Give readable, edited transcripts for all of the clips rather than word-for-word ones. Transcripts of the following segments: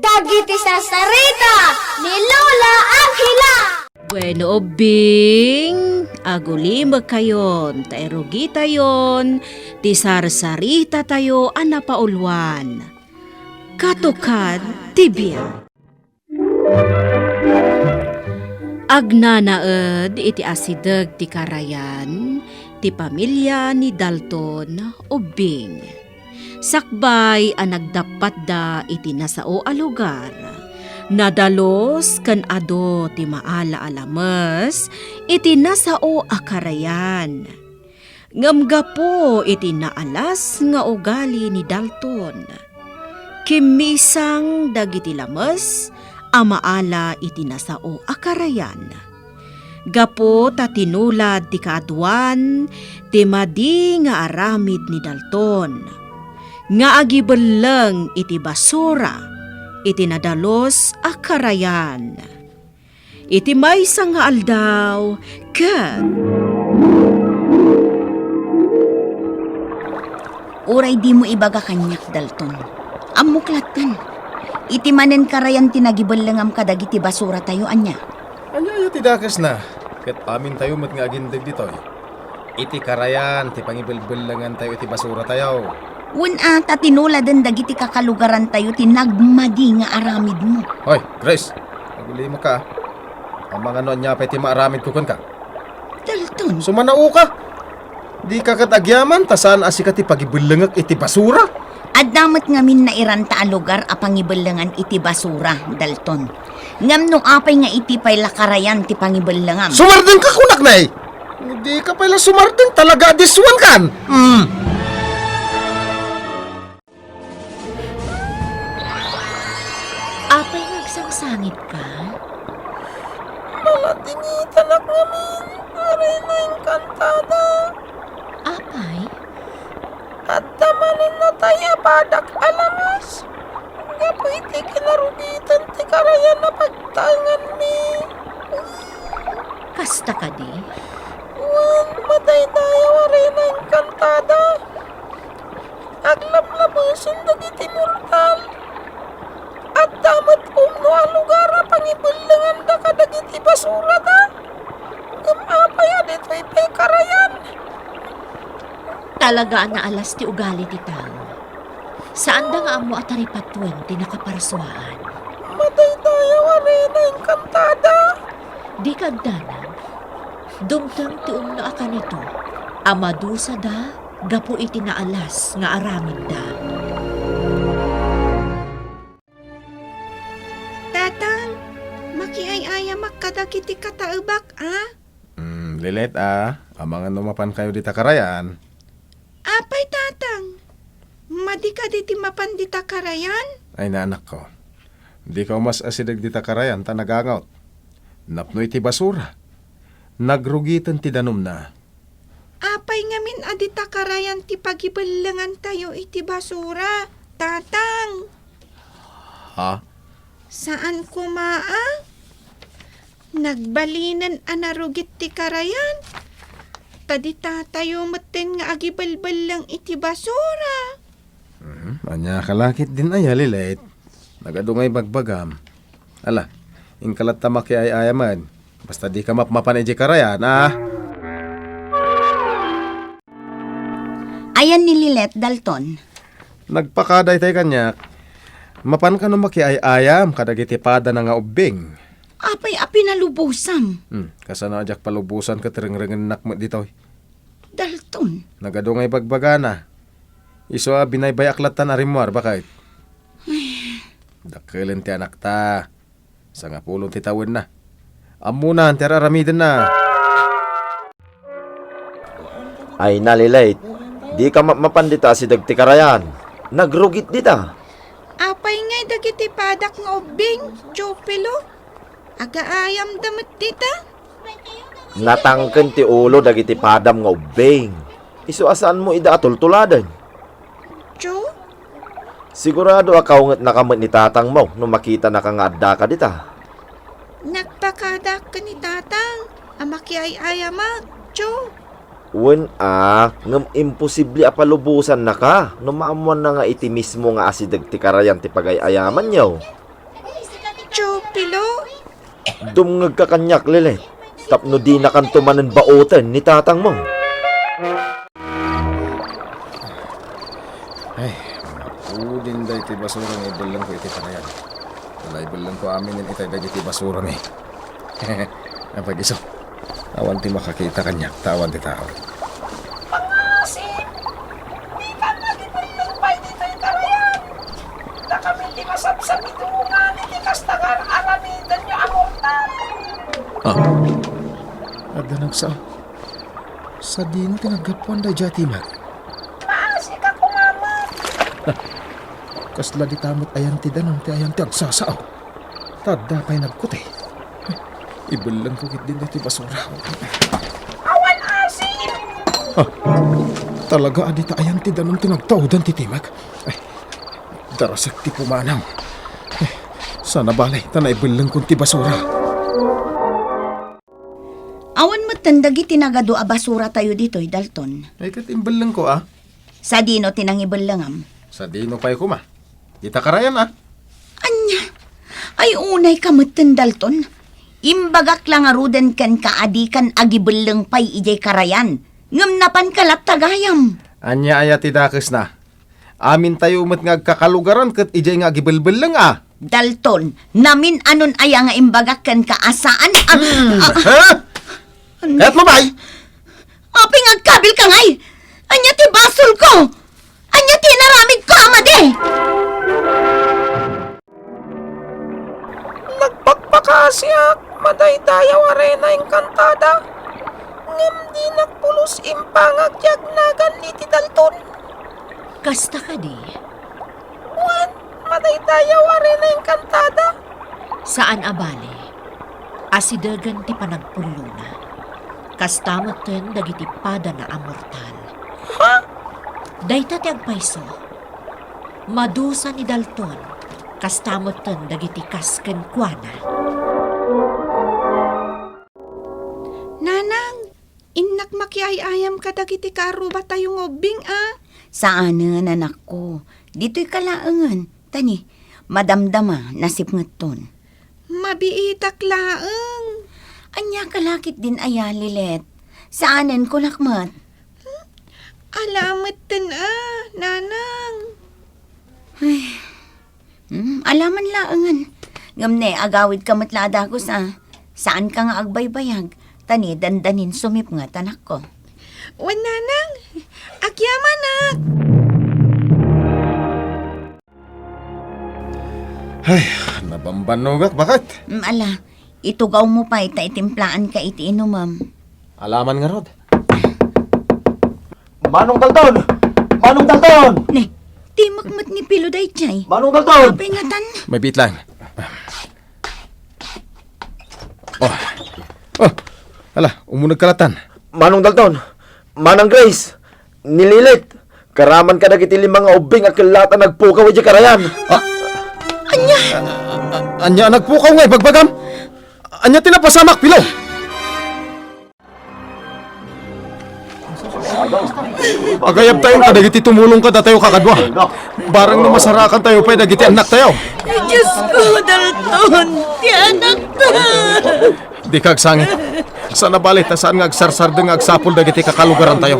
Dagiti sasarita ni Lola Angela. Bueno, Bing, agulima kayon, taerugi tayon, ti sarsarita tayo, anapaulwan. Katukad, tibia. Agnanaed iti asideg ti karayan, ti pamilya ni Dalton o Bing. Sakbay ang nagdapat da iti nasao a lugar. Nadalos kan ado ti maala alames iti nasao a karayan. Ngamgapo iti naalas nga ugali ni Dalton. Kimisang dagiti lames a maala iti nasao a karayan. Gapo ta tinulad ti kaadwan ti madi nga aramid ni Dalton. Nga agibelang iti basura, iti nadalos a karayan. Iti maysa nga aldaw, ket Uray di mo ibaga kanyak, Dalton. Amuklatan. Iti manen karayan tinagibalangam kadagiti basura tayo, anya. Anya ti dakas na, ket amin tayo mat nga agindag ditoy. Iti karayan, ti pangibalbalangan tayo iti basura tayo. Una ta tinuladan dagiti kakalugaran tayo tinagmadi nga aramid mo. Hoy, Grace, naguli mo ka. Ang mga ano niya pa iti maaramid kukon ka. Dalton. Sumanao ka. Di ka katagyaman, tasaan asi ka ti pagibalangak iti basura. At damat ngamin na iranta a lugar a pangibalangan iti basura, Dalton. Ngam nung apay nga iti pay lakarayan ti pangibalangam. Sumardeng ka kunak na eh. Hindi ka pala sumardeng talaga diswan kan. apay nagsangsangit ka? Malatingitan ak ngamin, aray na engkantada. Apay? At tamanin na tayo padak alamas. Nga po iti kinarugitan ti karayan na pagtangan mi. Kasta ka di? Wan, matay tayo aray na engkantada. Aglamlamusin dagiti mortal. At damat umno ang lugar a pangibulangan da kadagiti basura da. Gamapay adito ipay karayan. Talaga na alas ti ugali ti tao. Saan da nga amo at aripatwen ti nakaparsuaan? Matay tayo arena engkantada. Di kagdanan. Dumtang ti umno aka nito. Amadusa da, gapu iti naalas nga aramid da. Tatang, makiay-aya makadagiti kataubak, ah? Lilet ang mga numapan kayo dita karayan. Apay, tatang. Madi ka diti mapandita karayan? Ay naanak ko, di ka umas asidag dita karayan ta nagangaut. Napno iti basura. Nagrugitan ti danom na. Apay ngamin adita karayan ti pagibalangan tayo iti basura, tatang. Ha? Saan kumaa? Nagbalinan anarugit ti karayan. Tadi tatayo maten nga agibalbal lang iti basura. Anya kalakit din ay halilit. Nagadungay bagbagam. Ala, ingkalat ta makiay-ayaman. Basta di ka mapmapan iti karayan, Ayan ni Lilet, Dalton. Nagpakaday tayo kanyak. Mapan ka no makiay-ayam kadagiti pada na nga ubing. Apay api nalubusam. Kasana ajak palubusan ka tiring-ringen nak mo dito. Dalton. Nagadungay bagbagana. Iso binaybay aklatan arimwar bakit? Dakelen ti anak ta. Sa nga pulong ti tawin na. Amunan ti aramiden na. Ay nalilate, di ka mapandita si dagti karayan. Nagrugit dita. Apay ngay dagiti padak nga ubing, chupilo. Agaayam damit dita. Natangken ti ulo dagiti padam nga ubeng. Isu asaan mo ida atultuladan. Chu? Sigurado akaw ngat nakamit ni tatang mo nung makita na kang adda ka dita. Nagpakadak ka ni tatang. Amakiay-ayamak, Chu. Wen ngam imposible apalubusan na ka. No maamuan na nga iti mismo nga asidag ti karayan ti pagayayaman nyaw. Pilo? Dumngag ka kanyak, Lilet. Tapno di na kan tumanan baoten ni tatang mo. Ay, udin da iti basura ng ibalang ko iti panayan. Wala ibalang ko amin yung itay dagiti basura ni. Napag iso, awan ti makakita kanyak, tawan ti tao. Pangasim! Di ka nagipagpay dito yung karayan. Na kami di masabsab itungan, hindi kastagar aramidan nyo amortal. Ada nagsa. Sa dino tinagapuan da jatimag. Maasi ka kumamat. Kasla di tamot ayan ti danong ti ayan ti agsasao. Tada pa'y nagkuti. Ibalang ko din iti basura. Awan asim! Talaga adita ayan ti danong tinagtaudan ti timag. Ay, darasak ti pumanaw. Ay, sana balay, tanay ibalang kong ti basura. Awan mo tandagi tinagado a basura tayo dito'y Dalton. Ay, katimbalang ko Sa dino tinangibalangam. Sa dino pa'y kuma. Kita karayan Anya, ay unay kamutan Dalton. Imbagak lang aruden kan kaadikan agibelang pay ijay karayan. Ngam napan kalat tagayam. Anya aya ti dakes na. Amin tayo umat nga kakalugaran kat ijay nga gibelbel lang Dalton, namin anon aya nga imbagak kan kaasaan. Ha? Kaya't mo bay? Api ngagkabil ka ngay. Anya ti basol ko. Anya ti naramig ko amade. Nagpagpakasyak, madaydayaw arena engkantada. Ngem di nagpulos impangag yagnagan iti Dalton. Kasta ka di? Wan, madaydayaw arena engkantada. Saan abali? Asidagan ti panagpuluna. Kastamoten dagiti pada na amortal. Ha? Dayta ti agpayso. Madusa ni Dalton. Kastamoten dagiti kasken kuana. Nanang, inak makiayayam ka dagiti karo ba tayo ngobing Saanen anak ko. Dito'y kalaangan. Tani, madamdama nasip ngeton. Mabiitak laeng. Anya kalakit din aya Lilet. Saanen ko lakmat. Alamat din nanang. Alaman laangan. Ngamne, agawid ka matlada ko saan ka nga agbaybayag. Tani, dandanin sumip nga tanak ko. Wan nanang, akyaman Ay, nabambanogak, bakit? Ala, itugaw mo pa itimplaan ka iti inumam. Alaman nga rod. Manong Dalton! Manong Dalton! Ne, di makmat ni Piluday chay. Manong Dalton! Kapingatan. May beat lang. Ala, umunag kalatan. Manong Dalton! Manang Grace! Nililit! Karaman ka dagiti limang ubing akilata nagpukaw iti karayan! Anya nagpukaw nga, bagbagam. Anya tinapasamak, pilo. Agayab tayo ka, dagiti tumulong ka, datayo kakadwa. Barang na masarakan tayo pa, dagiti anak tayo. Diyos ko, Dalton! Ti anak ta! Di kagsangit. Sana balit, saan nga agsarsardeng agsapol, dagiti kakalugaran tayo.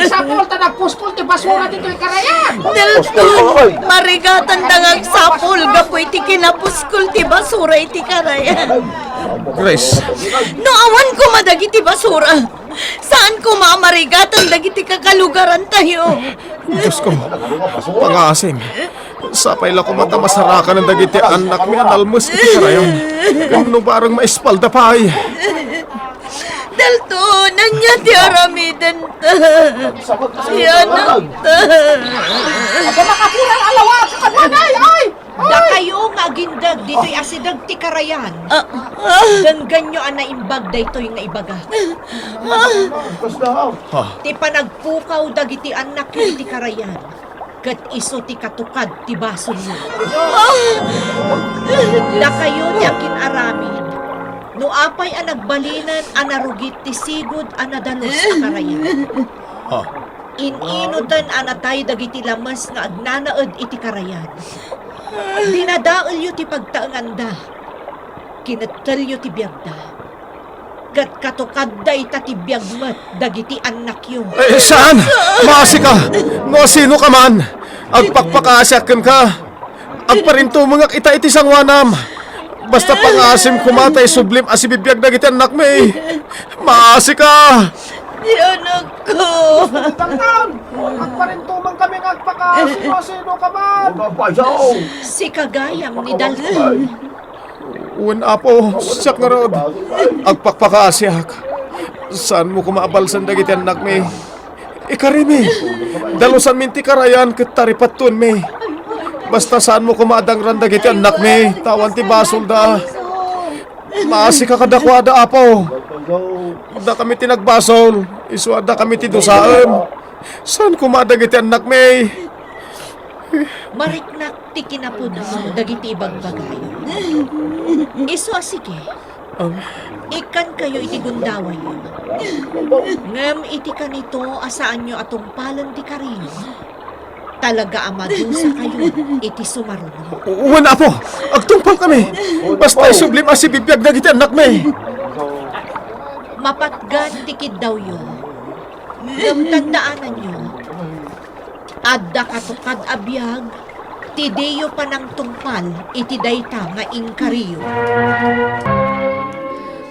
Sapol ta nagpuspol ti basura dito yung karayan. Dalton! Marigatan tangag sapul, gapoy ti kinapuskol ti basura iti karayan. Grace, No awan ko madagiti basura. Saan ko mamarigatan dagiti kakalugaran tayo? Diyos ko, pangasim. Sapay la ko mata masarakan ng dagiti anak mi analmus iti karayan. Kano barang maispalda pa ay. Dalton, anya ti aramidan ta. Si anak ta. Ada makapurang alawa ka kananay, ay! Da kayo nga gindag dito'y asidag ti karayan. Danggan nyo ang naimbag daytoy nga ibaga. Ti panagpukaw dagiti anak yu ti karayan. Kat iso ti katukad ti baso nyo. Da kayo ti akin aramin. No apay ang nagbalinan ang narugit ti sigud ang nadalos sa karayan. Ininudan ang natay dagiti lamas nga agnanaed iti karayan. Dinadaol yu ti pagtaanganda. Kinatal yu ti biyagda. Kat katukad da ita ti biyagmat dagiti anak yu. Saan? Maasi ka! No, sino ka man? Agpakpakasyakan ka! Agparinto mga ita iti sangwanam! Basta pangasim kumatay sublim asibibiyag na giti anak may! Maasi ka! Di anak ko. Agparinto man kami agpakasino ka man! Si Kagayam ni Dalton. Uwan apo, siyak nga rod. Agpakpakasyak. Saan mo kumaabalsan dagiti anak may? Ikarimi, dalusan minti karayan kitaripattun may. Basta saan mo kumadang randagiti anak may, tawan ti basol da. Maasi ka kadakwada apo. Da kami tinagbasol, iswada kami ti dosaan. Saan kumadagiti anak may? Mariknak ti kinapuna mo dagiti ibang bagay. Iso sige. Ikan kayo iti gundaway yun. Ngem iti kanito asaan nyo atong palan ti karin. Talaga amadusa kayo iti sumarunod. Uwan apo, agtungpal kami. Basta isublim asibibiyag na giti anak may. Mapatgan tikid daw yun. Ngem tandaanan nyo. Adda katukad abiyag, ti deyo pa ng tungpal, iti dayta nga ingkariyo.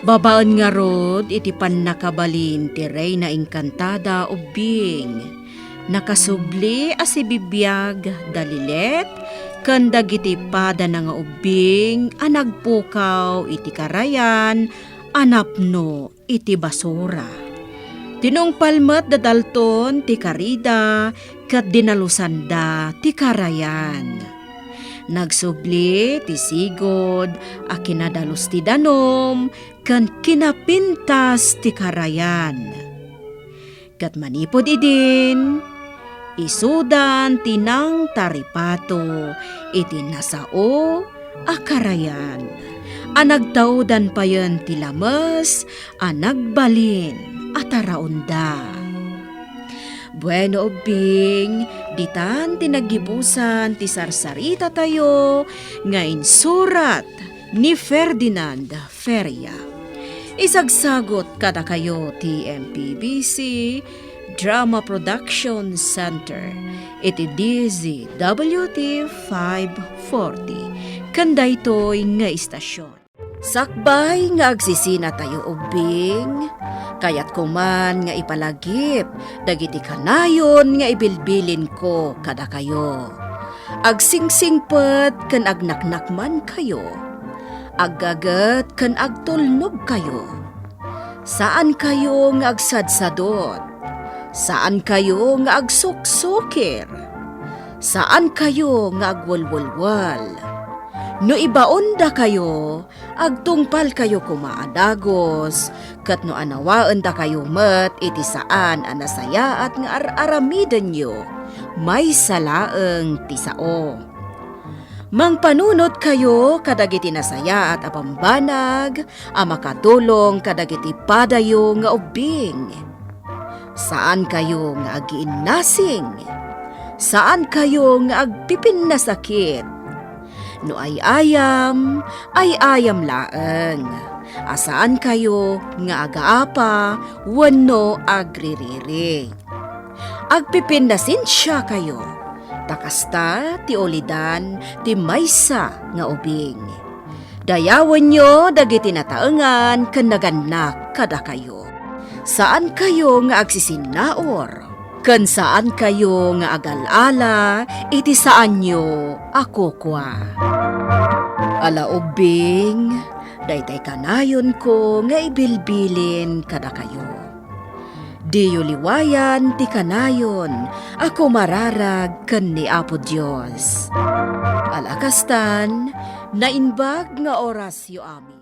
Babaan nga rod, iti pan nakabalin ti Reyna Encantada ubing. Nakasubli asibibiyag dalilet, kanda giti pada na nga ubing, anagpukaw iti karayan, anapno iti basura. Tinungpalmat da Dalton ti karida, kat dinalusanda ti karayan. Nagsubli ti sigod, a kinadalos ti danom, kan kinapintas ti karayan. Kat manipod idin, isudan tinang taripato, iti nasao a karayan. Anagtaudan pa yun ti lamas, anagbalin ataraunda. Bueno ubing, ditan tinagibusan ti sarsarita tayo nga insurat ni Ferdinand Feria. Isagsagot kada kayo ti MPBC Drama Production Center iti DZWT 540 kanday to'y nga istasyon. Sakbay nga agsisina tayo ubing, kayat kuman nga ipalagip, dagiti kanayon nga ibilbilin ko kada kayo. Agsingsingpet kan agnaknakman kayo, aggagat kan agtulnog kayo. Saan kayo nga agsadsadot? Saan kayo nga agsuksukir? Saan kayo nga agwalwalwal? No ibaon da kayo, agtungpal kayo kumaadagos, kat no anawaan da kayo met iti saan anasaya at nga aramidan nyo, may salaeng tisao. Mangpanunot kayo kadagiti nasaya at apambanag, amakatulong kadagiti padayo nga ubing. Saan kayo nga agiinnasing? Saan kayo nga agpipin na sakit? No ay ayam laeng. Asaan kayo nga agaapa, wano agririri. Agpipindasin siya kayo. Takasta ti olidan ti maysa nga ubing. Dayawan nyo dagiti nataengan ken naganak kada kayo. Saan kayo nga agsisinaor? Ken saan kayo nga agalala, iti saan nyo ako kwa. Ala ubing, daytay kanayon ko nga ibilbilin kada kayo. Diyo liwayan ti kanayon, ako mararag ken ni Apo Dios. Alakastan, nainbag nga oras yu amin.